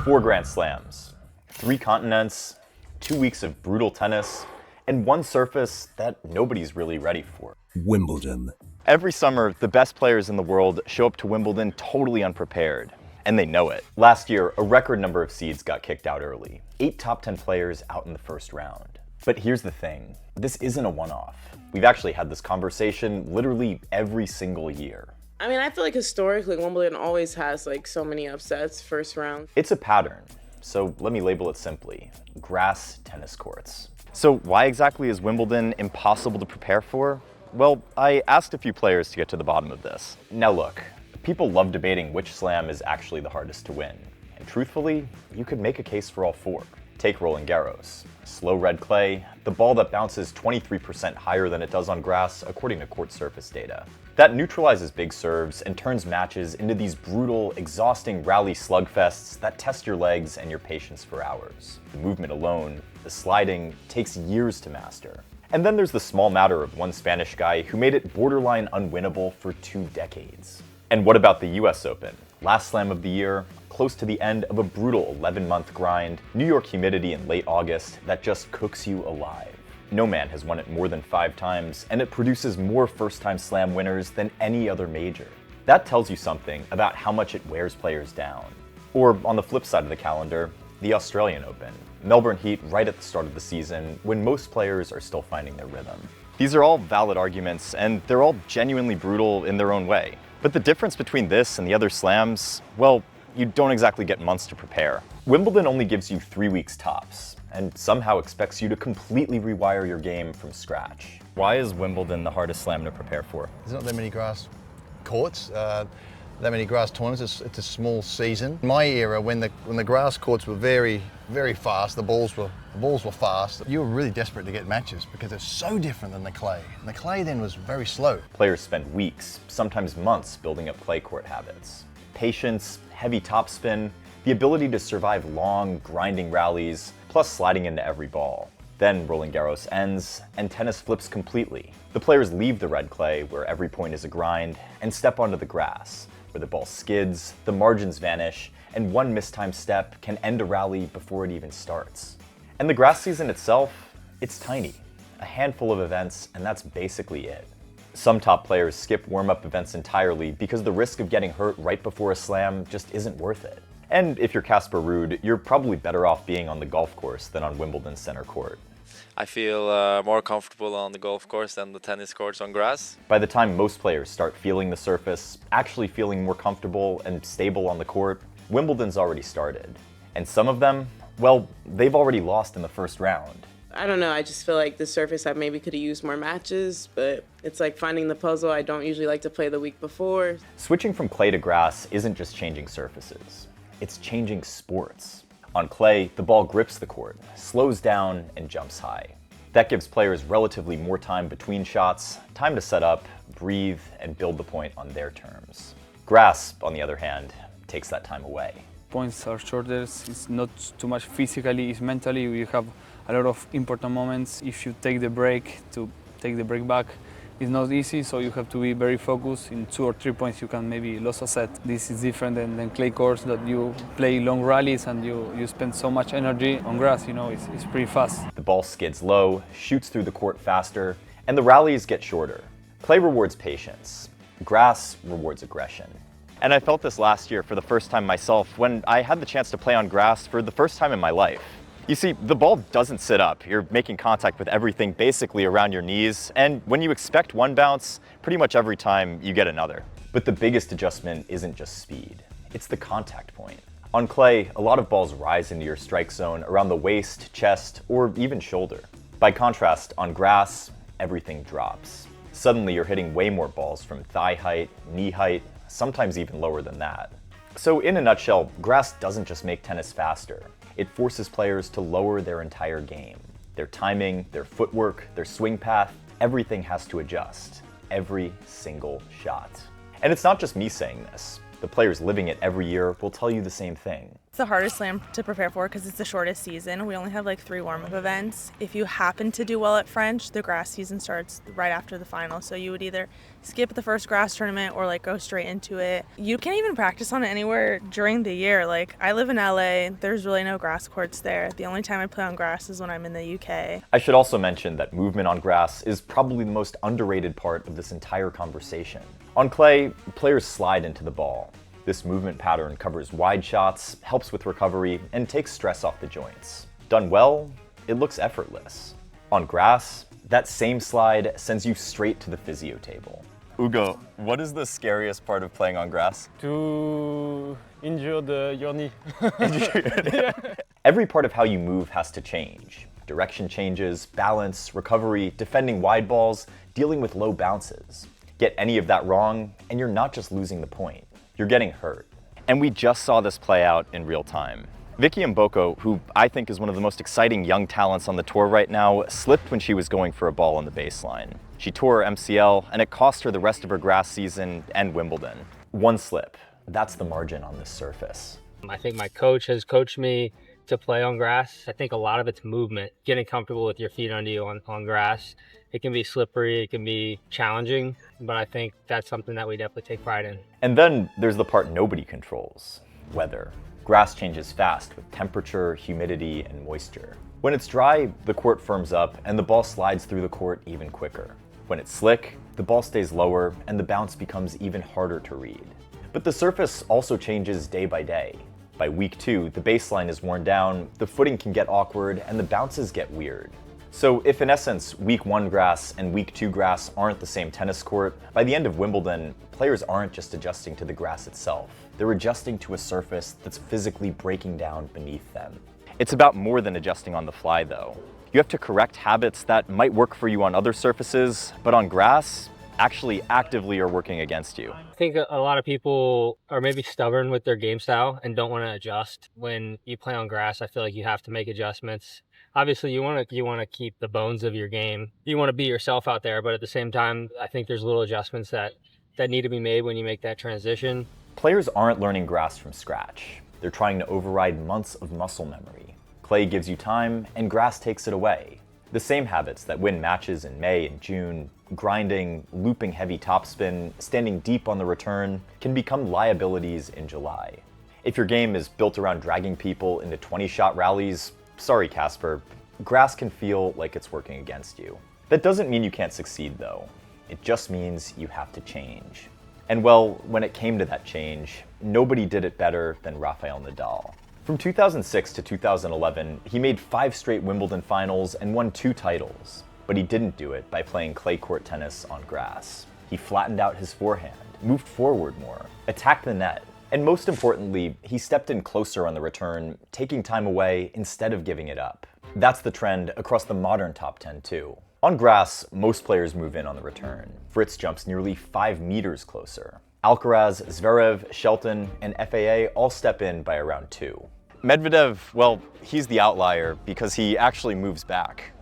4 Grand Slams, 3 continents, 2 weeks of brutal tennis, and one surface that nobody's really ready for. Wimbledon. Every summer, the best players in the world show up to Wimbledon totally unprepared, and they know it. Last year, a record number of seeds got kicked out early. 8 top 10 players out in the first round. But here's the thing, this isn't a one-off. We've actually had this conversation literally every single year. I mean, I feel like historically, Wimbledon always has like so many upsets first round. It's a pattern, so let me label it simply: grass tennis courts. So why exactly is Wimbledon impossible to prepare for? Well, I asked a few players to get to the bottom of this. Now look, people love debating which slam is actually the hardest to win. And truthfully, you could make a case for all 4. Take Roland Garros. Slow red clay, the ball that bounces 23% higher than it does on grass, according to court surface data. That neutralizes big serves and turns matches into these brutal, exhausting rally slugfests that test your legs and your patience for hours. The movement alone, the sliding, takes years to master. And then there's the small matter of one Spanish guy who made it borderline unwinnable for 2 decades. And what about the US Open? Last slam of the year, close to the end of a brutal 11-month grind, New York humidity in late August that just cooks you alive. No man has won it more than 5 times, and it produces more first-time slam winners than any other major. That tells you something about how much it wears players down. Or on the flip side of the calendar, the Australian Open. Melbourne Heat right at the start of the season, when most players are still finding their rhythm. These are all valid arguments, and they're all genuinely brutal in their own way. But the difference between this and the other slams, well, you don't exactly get months to prepare. Wimbledon only gives you 3 weeks tops, and somehow expects you to completely rewire your game from scratch. Why is Wimbledon the hardest slam to prepare for? There's not that many grass courts, that many grass tournaments. It's a small season. In my era, when the grass courts were very, very fast, the balls were fast, you were really desperate to get matches because it's so different than the clay. And the clay then was very slow. Players spend weeks, sometimes months, building up clay court habits. Patience, heavy topspin, the ability to survive long, grinding rallies, plus sliding into every ball. Then Roland Garros ends, and tennis flips completely. The players leave the red clay, where every point is a grind, and step onto the grass, where the ball skids, the margins vanish, and one mistimed step can end a rally before it even starts. And the grass season itself, it's tiny. A handful of events, and that's basically it. Some top players skip warm-up events entirely because the risk of getting hurt right before a slam just isn't worth it. And if you're Casper Ruud, you're probably better off being on the golf course than on Wimbledon's center court. I feel more comfortable on the golf course than the tennis courts on grass. By the time most players start feeling the surface, actually feeling more comfortable and stable on the court, Wimbledon's already started. And some of them, well, they've already lost in the first round. I don't know, I just feel like the surface I maybe could have used more matches, but it's like finding the puzzle I don't usually like to play the week before. Switching from clay to grass isn't just changing surfaces, it's changing sports. On clay, the ball grips the court, slows down, and jumps high. That gives players relatively more time between shots, time to set up, breathe, and build the point on their terms. Grass, on the other hand, takes that time away. Points are shorter, it's not too much physically, it's mentally. You have a lot of important moments. If you take the break, to take the break back, it's not easy, so you have to be very focused. In 2 or 3 points you can maybe lose a set. This is different than clay courts that you play long rallies and you spend so much energy. On grass, you know, it's pretty fast. The ball skids low, shoots through the court faster, and the rallies get shorter. Clay rewards patience. Grass rewards aggression. And I felt this last year for the first time myself when I had the chance to play on grass for the first time in my life. You see, the ball doesn't sit up. You're making contact with everything basically around your knees, and when you expect one bounce, pretty much every time you get another. But the biggest adjustment isn't just speed, it's the contact point. On clay, a lot of balls rise into your strike zone around the waist, chest, or even shoulder. By contrast, on grass, everything drops. Suddenly you're hitting way more balls from thigh height, knee height, sometimes even lower than that. So in a nutshell, grass doesn't just make tennis faster. It forces players to lower their entire game. Their timing, their footwork, their swing path, everything has to adjust. Every single shot. And it's not just me saying this. The players living it every year will tell you the same thing. It's the hardest slam to prepare for because it's the shortest season. We only have like 3 warm-up events. If you happen to do well at French, the grass season starts right after the final. So you would either skip the first grass tournament or like go straight into it. You can't even practice on it anywhere during the year. Like I live in LA, there's really no grass courts there. The only time I play on grass is when I'm in the UK. I should also mention that movement on grass is probably the most underrated part of this entire conversation. On clay, players slide into the ball. This movement pattern covers wide shots, helps with recovery, and takes stress off the joints. Done well, it looks effortless. On grass, that same slide sends you straight to the physio table. Ugo, what is the scariest part of playing on grass? To injure your knee. Every part of how you move has to change. Direction changes, balance, recovery, defending wide balls, dealing with low bounces. Get any of that wrong, and you're not just losing the point. You're getting hurt. And we just saw this play out in real time. Vicky Mboko, who I think is one of the most exciting young talents on the tour right now, slipped when she was going for a ball on the baseline. She tore her MCL, and it cost her the rest of her grass season and Wimbledon. One slip, that's the margin on this surface. I think my coach has coached me to play on grass. I think a lot of it's movement, getting comfortable with your feet under you on grass. It can be slippery, it can be challenging, but I think that's something that we definitely take pride in. And then there's the part nobody controls, weather. Grass changes fast with temperature, humidity, and moisture. When it's dry, the court firms up and the ball slides through the court even quicker. When it's slick, the ball stays lower and the bounce becomes even harder to read. But the surface also changes day by day. By week 2, the baseline is worn down, the footing can get awkward, and the bounces get weird. So if in essence, week 1 grass and week 2 grass aren't the same tennis court, by the end of Wimbledon, players aren't just adjusting to the grass itself. They're adjusting to a surface that's physically breaking down beneath them. It's about more than adjusting on the fly though. You have to correct habits that might work for you on other surfaces, but on grass, actually actively are working against you. I think a lot of people are maybe stubborn with their game style and don't want to adjust. When you play on grass, I feel like you have to make adjustments. Obviously, you want to keep the bones of your game. You want to be yourself out there, but at the same time, I think there's little adjustments that need to be made when you make that transition. Players aren't learning grass from scratch. They're trying to override months of muscle memory. Clay gives you time, and grass takes it away. The same habits that win matches in May and June, grinding, looping heavy topspin, standing deep on the return, can become liabilities in July. If your game is built around dragging people into 20-shot rallies, sorry, Casper, grass can feel like it's working against you. That doesn't mean you can't succeed, though. It just means you have to change. And well, when it came to that change, nobody did it better than Rafael Nadal. From 2006 to 2011, he made 5 straight Wimbledon finals and won 2 titles. But he didn't do it by playing clay court tennis on grass. He flattened out his forehand, moved forward more, attacked the net, and most importantly, he stepped in closer on the return, taking time away instead of giving it up. That's the trend across the modern top 10 too. On grass, most players move in on the return. Fritz jumps nearly 5 meters closer. Alcaraz, Zverev, Shelton, and FAA all step in by around 2. Medvedev, well, he's the outlier because he actually moves back.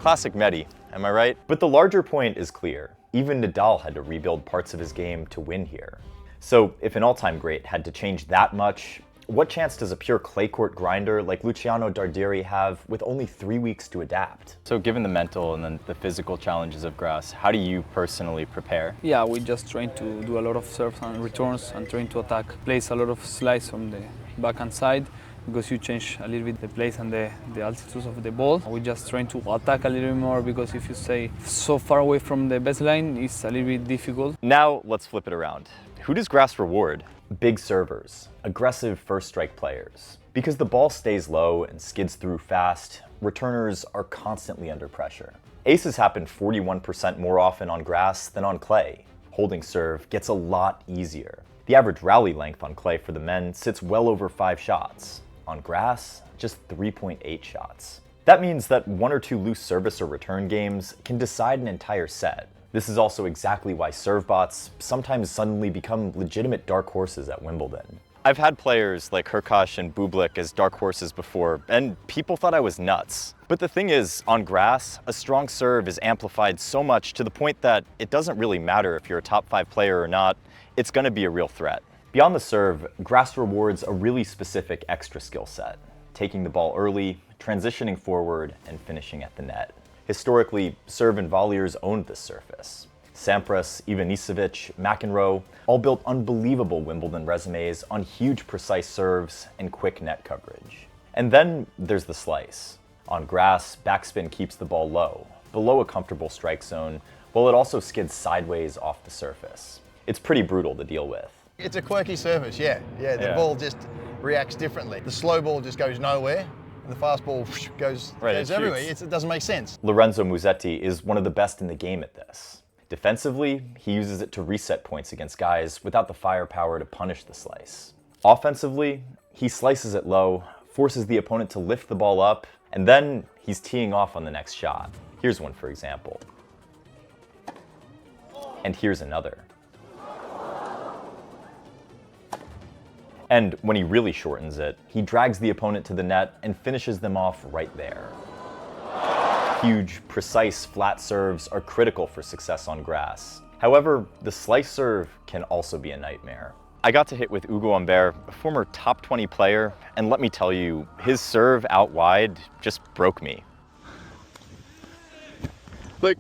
Classic Medi, am I right? But the larger point is clear. Even Nadal had to rebuild parts of his game to win here. So if an all-time great had to change that much, what chance does a pure clay court grinder like Luciano Darderi have with only 3 weeks to adapt? So given the mental and then the physical challenges of grass, how do you personally prepare? Yeah, we just trying to do a lot of serves and returns and trying to attack. Place a lot of slides from the backhand side because you change a little bit the place and the altitude of the ball. We just trying to attack a little bit more because if you stay so far away from the baseline, it's a little bit difficult. Now let's flip it around. Who does grass reward? Big servers, aggressive first strike players. Because the ball stays low and skids through fast, returners are constantly under pressure. Aces happen 41% more often on grass than on clay. Holding serve gets a lot easier. The average rally length on clay for the men sits well over 5 shots. On grass, just 3.8 shots. That means that 1 or 2 loose service or return games can decide an entire set. This is also exactly why serve bots sometimes suddenly become legitimate dark horses at Wimbledon. I've had players like Hurkacz and Bublik as dark horses before, and people thought I was nuts. But the thing is, on grass, a strong serve is amplified so much to the point that it doesn't really matter if you're a top 5 player or not, it's gonna be a real threat. Beyond the serve, grass rewards a really specific extra skill set, taking the ball early, transitioning forward, and finishing at the net. Historically, serve and volleyers owned this surface. Sampras, Ivanisevic, McEnroe all built unbelievable Wimbledon resumes on huge precise serves and quick net coverage. And then there's the slice. On grass, backspin keeps the ball low, below a comfortable strike zone, while it also skids sideways off the surface. It's pretty brutal to deal with. It's a quirky surface, yeah. The ball just reacts differently. The slow ball just goes nowhere, and the fast ball goes everywhere. It doesn't make sense. Lorenzo Musetti is one of the best in the game at this. Defensively, he uses it to reset points against guys without the firepower to punish the slice. Offensively, he slices it low, forces the opponent to lift the ball up, and then he's teeing off on the next shot. Here's one, for example. And here's another. And when he really shortens it, he drags the opponent to the net and finishes them off right there. Huge, precise, flat serves are critical for success on grass. However, the slice serve can also be a nightmare. I got to hit with Ugo Humbert, a former top 20 player, and let me tell you, his serve out wide just broke me. Like,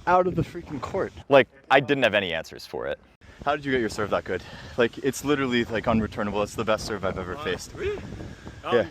out of the freaking court. Like, I didn't have any answers for it. How did you get your serve that good? Like, it's literally like unreturnable. It's the best serve I've ever faced. Really? Yeah.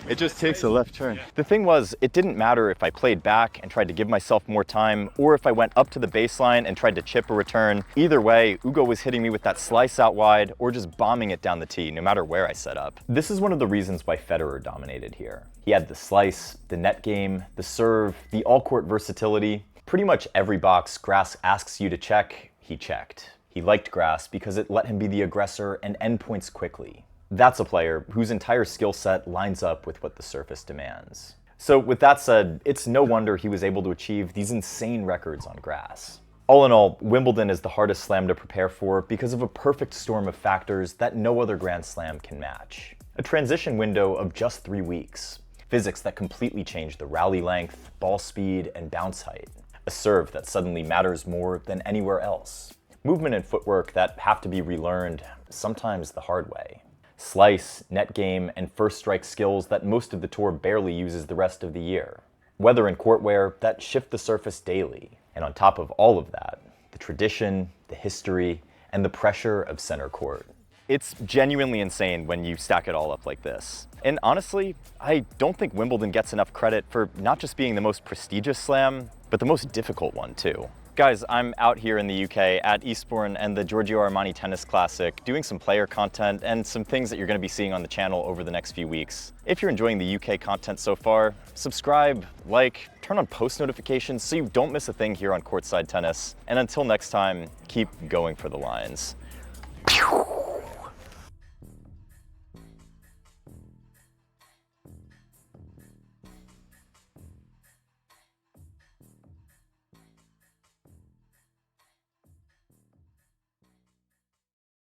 It just takes a left turn. The thing was, it didn't matter if I played back and tried to give myself more time, or if I went up to the baseline and tried to chip a return. Either way, Ugo was hitting me with that slice out wide or just bombing it down the tee, no matter where I set up. This is one of the reasons why Federer dominated here. He had the slice, the net game, the serve, the all-court versatility. Pretty much every box grass asks you to check, he checked. He liked grass because it let him be the aggressor and end points quickly. That's a player whose entire skill set lines up with what the surface demands. So with that said, it's no wonder he was able to achieve these insane records on grass. All in all, Wimbledon is the hardest slam to prepare for because of a perfect storm of factors that no other Grand Slam can match. A transition window of just 3 weeks. Physics that completely change the rally length, ball speed, and bounce height. A serve that suddenly matters more than anywhere else. Movement and footwork that have to be relearned, sometimes the hard way. Slice, net game, and first strike skills that most of the tour barely uses the rest of the year. Weather and courtwear that shift the surface daily. And on top of all of that, the tradition, the history, and the pressure of center court. It's genuinely insane when you stack it all up like this. And honestly, I don't think Wimbledon gets enough credit for not just being the most prestigious slam, but the most difficult one too. Guys, I'm out here in the UK at Eastbourne and the Giorgio Armani Tennis Classic doing some player content and some things that you're going to be seeing on the channel over the next few weeks. If you're enjoying the UK content so far, subscribe, like, turn on post notifications so you don't miss a thing here on Courtside Tennis. And until next time, keep going for the lines. Pew!